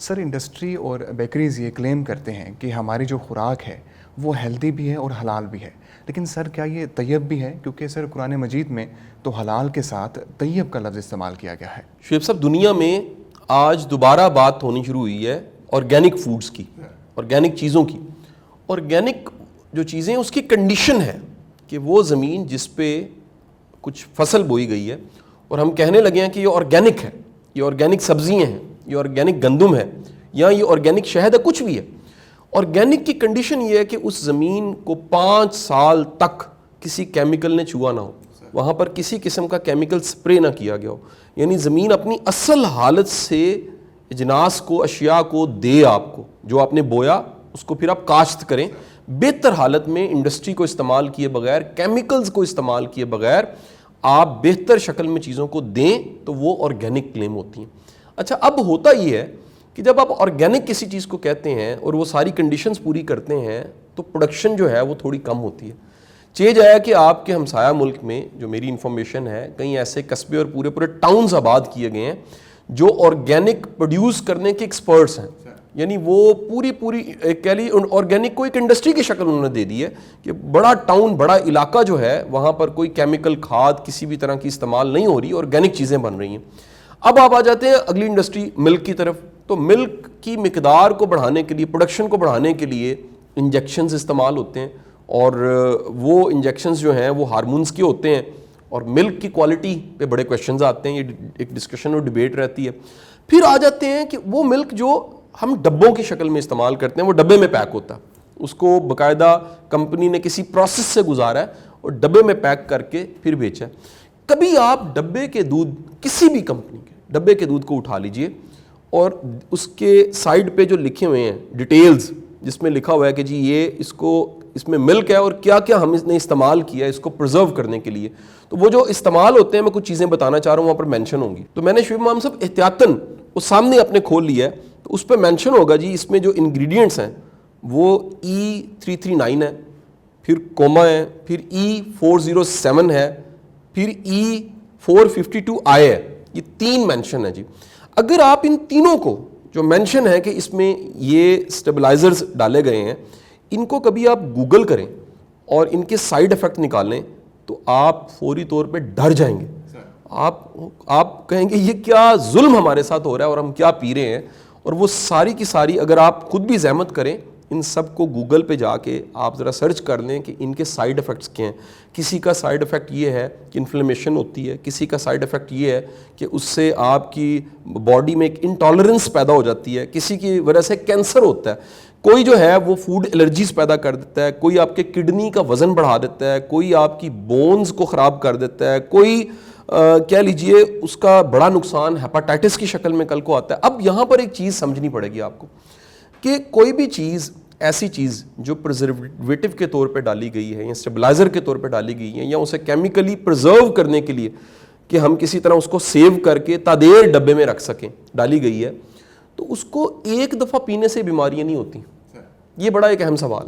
سر industry اور bakeries یہ کلیم کرتے ہیں کہ ہماری جو خوراک ہے وہ ہیلدی بھی ہے اور حلال بھی ہے، لیکن سر کیا یہ طیب بھی ہے؟ کیونکہ سر قرآن مجید میں تو حلال کے ساتھ طیب کا لفظ استعمال کیا گیا ہے۔ شعیب صاحب، دنیا میں آج دوبارہ بات ہونی شروع ہوئی ہے آرگینک فوڈز کی، آرگینک چیزوں کی۔ آرگینک جو چیزیں اس کی کنڈیشن ہے کہ وہ زمین جس پہ کچھ فصل بوئی گئی ہے اور ہم کہنے لگے ہیں کہ یہ آرگینک ہے، یہ آرگینک سبزیاں ہیں، یہ آرگینک گندم ہے، یا یہ آرگینک شہد ہے، کچھ بھی ہے۔ آرگینک کی کنڈیشن یہ ہے کہ اس زمین کو 5 سال تک کسی کیمیکل نے چھوا نہ ہو، وہاں پر کسی قسم کا کیمیکل سپرے نہ کیا گیا ہو، یعنی زمین اپنی اصل حالت سے اجناس کو، اشیاء کو دے آپ کو، جو آپ نے بویا اس کو پھر آپ کاشت کریں بہتر حالت میں، انڈسٹری کو استعمال کیے بغیر، کیمیکلز کو استعمال کیے بغیر آپ بہتر شکل میں چیزوں کو دیں تو وہ آرگینک کلیم ہوتی ہیں۔ اچھا، اب ہوتا یہ ہے کہ جب آپ آرگینک کسی چیز کو کہتے ہیں اور وہ ساری کنڈیشنز پوری کرتے ہیں تو پروڈکشن جو ہے وہ تھوڑی کم ہوتی ہے۔ چیز آیا کہ آپ کے ہمسایہ ملک میں، جو میری انفارمیشن ہے، کئی ایسے قصبے اور پورے ٹاؤنز آباد کیے گئے ہیں جو آرگینک پروڈیوس کرنے کے ایکسپرٹس ہیں، یعنی وہ پوری کہہ لی آرگینک کو ایک انڈسٹری کی شکل انہوں نے دے دی ہے کہ بڑا ٹاؤن، بڑا علاقہ جو ہے وہاں پر کوئی کیمیکل کھاد کسی بھی طرح کی استعمال نہیں ہو رہی، آرگینک چیزیں بن رہی ہیں۔ اب آپ آ جاتے ہیں اگلی انڈسٹری ملک کی طرف، تو ملک کی مقدار کو بڑھانے کے لیے، پروڈکشن کو بڑھانے کے لیے انجیکشنز استعمال ہوتے ہیں، اور وہ انجیکشنز جو ہیں وہ ہارمونز کے ہوتے ہیں، اور ملک کی کوالٹی پہ بڑے کویشچنز آتے ہیں، یہ ایک ڈسکشن اور ڈیبیٹ رہتی ہے۔ پھر آ جاتے ہیں کہ وہ ملک جو ہم ڈبوں کی شکل میں استعمال کرتے ہیں، وہ ڈبے میں پیک ہوتا ہے، اس کو باقاعدہ کمپنی نے کسی پروسیس سے گزارا ہے اور ڈبے میں پیک کر کے پھر بیچا ہے۔ کبھی آپ ڈبے کے دودھ، کسی بھی کمپنی کے ڈبے کے دودھ کو اٹھا لیجئے اور اس کے سائڈ پہ جو لکھے ہوئے ہیں ڈیٹیلز، جس میں لکھا ہوا ہے کہ جی یہ اس میں ملک ہے اور کیا کیا ہم اس نے استعمال کیا ہے اس کو پرزرو کرنے کے لیے، تو وہ جو استعمال ہوتے ہیں، میں کچھ چیزیں بتانا چاہ رہا ہوں، وہاں پر مینشن ہوں گی۔ تو میں نے شعیب امام صاحب احتیاطاً وہ سامنے اپنے کھول لیا ہے، تو اس پہ مینشن ہوگا جی اس میں جو انگریڈینٹس ہیں وہ E339 ہے، پھر کوما ہے، پھر E407 ہے، پھر E452I ہے، یہ 3 مینشن ہے جی۔ اگر آپ ان تینوں کو جو مینشن ہے کہ اس میں یہ سٹیبلائزرز ڈالے گئے ہیں، ان کو کبھی آپ گوگل کریں اور ان کے سائیڈ ایفیکٹ نکالیں تو آپ فوری طور پہ ڈر جائیں گے۔ آپ کہیں گے یہ کیا ظلم ہمارے ساتھ ہو رہا ہے اور ہم کیا پی رہے ہیں، اور وہ ساری کی ساری اگر آپ خود بھی زحمت کریں، ان سب کو گوگل پہ جا کے آپ ذرا سرچ کر لیں کہ ان کے سائیڈ ایفیکٹس کیا ہیں۔ کسی کا سائیڈ ایفیکٹ یہ ہے کہ انفلیمیشن ہوتی ہے، کسی کا سائیڈ ایفیکٹ یہ ہے کہ اس سے آپ کی باڈی میں ایک انٹالرنس پیدا ہو جاتی ہے، کسی کی وجہ سے کینسر ہوتا ہے، کوئی جو ہے وہ فوڈ الرجیز پیدا کر دیتا ہے، کوئی آپ کے کڈنی کا وزن بڑھا دیتا ہے، کوئی آپ کی بونز کو خراب کر دیتا ہے، کوئی کہہ لیجئے اس کا بڑا نقصان ہیپاٹائٹس کی شکل میں کل کو آتا ہے۔ اب یہاں پر ایک چیز سمجھنی پڑے گی آپ کو کہ کوئی بھی چیز، ایسی چیز جو پرزرویٹو کے طور پہ ڈالی گئی ہے یا اسٹیبلائزر کے طور پہ ڈالی گئی ہے یا اسے کیمیکلی پرزرو کرنے کے لیے کہ ہم کسی طرح اس کو سیو کر کے تادیر ڈبے میں رکھ سکیں، ڈالی گئی ہے، تو اس کو ایک دفعہ پینے سے بیماریاں نہیں ہوتی۔ یہ بڑا ایک اہم سوال،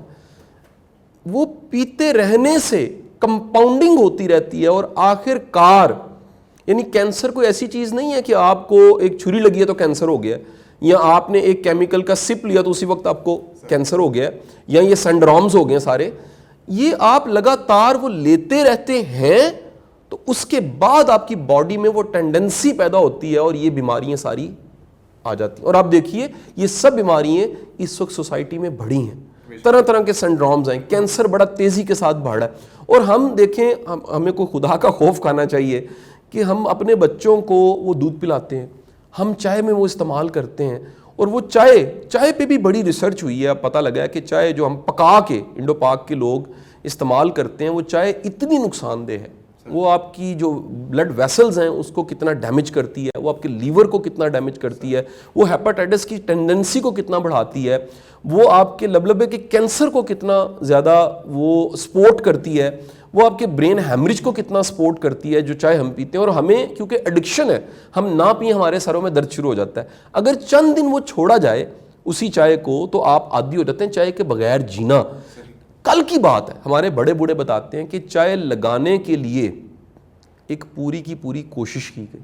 وہ پیتے رہنے سے کمپاؤنڈنگ ہوتی رہتی ہے اور آخر کار، یعنی کینسر کوئی ایسی چیز نہیں ہے کہ آپ کو ایک چھری لگی ہے تو کینسر ہو گیا، یا آپ نے ایک کیمیکل کا سپ لیا تو اسی وقت آپ کو کینسر ہو گیا، یا یہ سنڈرومز ہو گئے سارے۔ یہ آپ لگاتار وہ لیتے رہتے ہیں تو اس کے بعد آپ کی باڈی میں وہ ٹینڈنسی پیدا ہوتی ہے اور یہ بیماریاں ساری آ جاتی ہیں۔ اور آپ دیکھیے یہ سب بیماریاں اس وقت سوسائٹی میں بڑھی ہیں، طرح طرح کے سنڈرومز ہیں، کینسر بڑا تیزی کے ساتھ بڑھ رہا ہے۔ اور ہم دیکھیں، ہمیں کوئی خدا کا خوف کھانا چاہیے کہ ہم اپنے بچوں کو وہ دودھ پلاتے ہیں، ہم چائے میں وہ استعمال کرتے ہیں، اور وہ چائے پہ بھی بڑی ریسرچ ہوئی ہے، پتہ لگا ہے کہ چائے جو ہم پکا کے، انڈو پاک کے لوگ استعمال کرتے ہیں، وہ چائے اتنی نقصان دہ ہے، وہ آپ کی جو بلڈ ویسلز ہیں اس کو کتنا ڈیمیج کرتی ہے، وہ آپ کے لیور کو کتنا ڈیمیج کرتی ہے، وہ ہیپاٹائٹس کی ٹینڈنسی کو کتنا بڑھاتی ہے، وہ آپ کے لبلبے کے کینسر کو کتنا زیادہ وہ سپورٹ کرتی ہے، وہ آپ کے برین ہیمریج کو کتنا سپورٹ کرتی ہے جو چائے ہم پیتے ہیں۔ اور ہمیں کیونکہ ایڈکشن ہے، ہم نہ پئیں ہمارے سروں میں درد شروع ہو جاتا ہے۔ اگر چند دن وہ چھوڑا جائے اسی چائے کو تو آپ عادی ہو جاتے ہیں چائے کے بغیر جینا۔ کل کی بات ہے، ہمارے بڑے بوڑھے بتاتے ہیں کہ چائے لگانے کے لیے ایک پوری کی پوری کوشش کی گئی،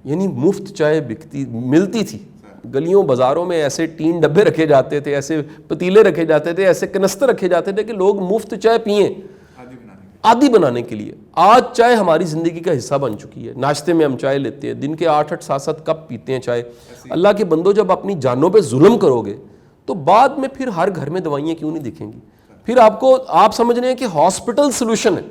یعنی مفت چائے ملتی تھی گلیوں بازاروں میں ایسے ٹین ڈبے رکھے جاتے تھے, ایسے پتیلے رکھے جاتے تھے, ایسے کنستر رکھے جاتے تھے کہ لوگ مفت چائے پئیں عادی بنانے کے لیے. آج چائے ہماری زندگی کا حصہ بن چکی ہے. ناشتے میں ہم چائے لیتے ہیں, دن کے 8-8 7-7 کپ پیتے ہیں چائے. اللہ کے بندو, جب اپنی جانوں پہ ظلم کرو گے تو بعد میں پھر ہر گھر میں دوائیاں کیوں نہیں دکھیں گی؟ پھر آپ سمجھ رہے ہیں کہ ہاسپٹل سلوشن ہے,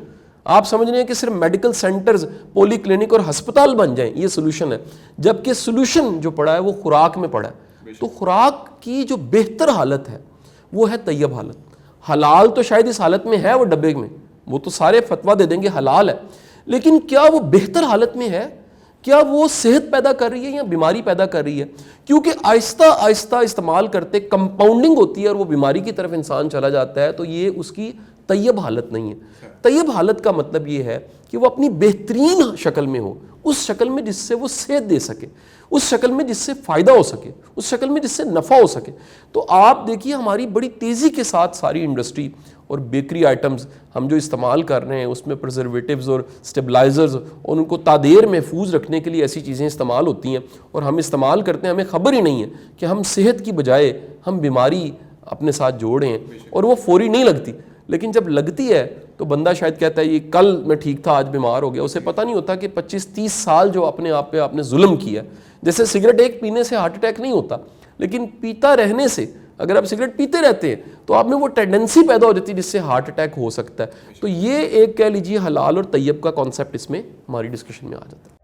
آپ سمجھ رہے ہیں کہ صرف میڈیکل سینٹرز, پولی کلینک اور ہسپتال بن جائیں یہ سلوشن ہے, جبکہ سلوشن جو پڑا ہے وہ خوراک میں پڑا ہے. تو خوراک کی جو بہتر حالت ہے وہ ہے طیب حالت. حلال تو شاید اس حالت میں ہے وہ ڈبے میں, وہ تو سارے فتویٰ دے دیں گے حلال ہے, لیکن کیا وہ بہتر حالت میں ہے؟ کیا وہ صحت پیدا کر رہی ہے یا بیماری پیدا کر رہی ہے؟ کیونکہ آہستہ آہستہ استعمال کرتے کمپاؤنڈنگ ہوتی ہے اور وہ بیماری کی طرف انسان چلا جاتا ہے, تو یہ اس کی طیب حالت نہیں ہے. طیب حالت کا مطلب یہ ہے کہ وہ اپنی بہترین شکل میں ہو, اس شکل میں جس سے وہ صحت دے سکے, اس شکل میں جس سے فائدہ ہو سکے, اس شکل میں جس سے نفع ہو سکے. تو آپ دیکھیے ہماری بڑی تیزی کے ساتھ ساری انڈسٹری اور بیکری آئٹمز ہم جو استعمال کر رہے ہیں اس میں پرزرویٹیوز اور سٹیبلائزرز اور ان کو تادیر محفوظ رکھنے کے لیے ایسی چیزیں استعمال ہوتی ہیں, اور ہم استعمال کرتے ہیں, ہمیں خبر ہی نہیں ہے کہ ہم صحت کی بجائے ہم بیماری اپنے ساتھ جوڑے ہیں, اور وہ فوری نہیں لگتی. لیکن جب لگتی ہے تو بندہ شاید کہتا ہے یہ کل میں ٹھیک تھا آج بیمار ہو گیا. اسے پتہ نہیں ہوتا کہ 25-30 سال جو اپنے آپ پہ آپ نے ظلم کیا. جیسے سگریٹ ایک پینے سے ہارٹ اٹیک نہیں ہوتا, لیکن پیتا رہنے سے, اگر آپ سگریٹ پیتے رہتے ہیں تو آپ میں وہ ٹینڈنسی پیدا ہو جاتی ہے جس سے ہارٹ اٹیک ہو سکتا ہے. تو یہ ایک کہہ لیجیے حلال اور طیب کا کانسیپٹ اس میں ہماری ڈسکشن میں آ جاتا ہے.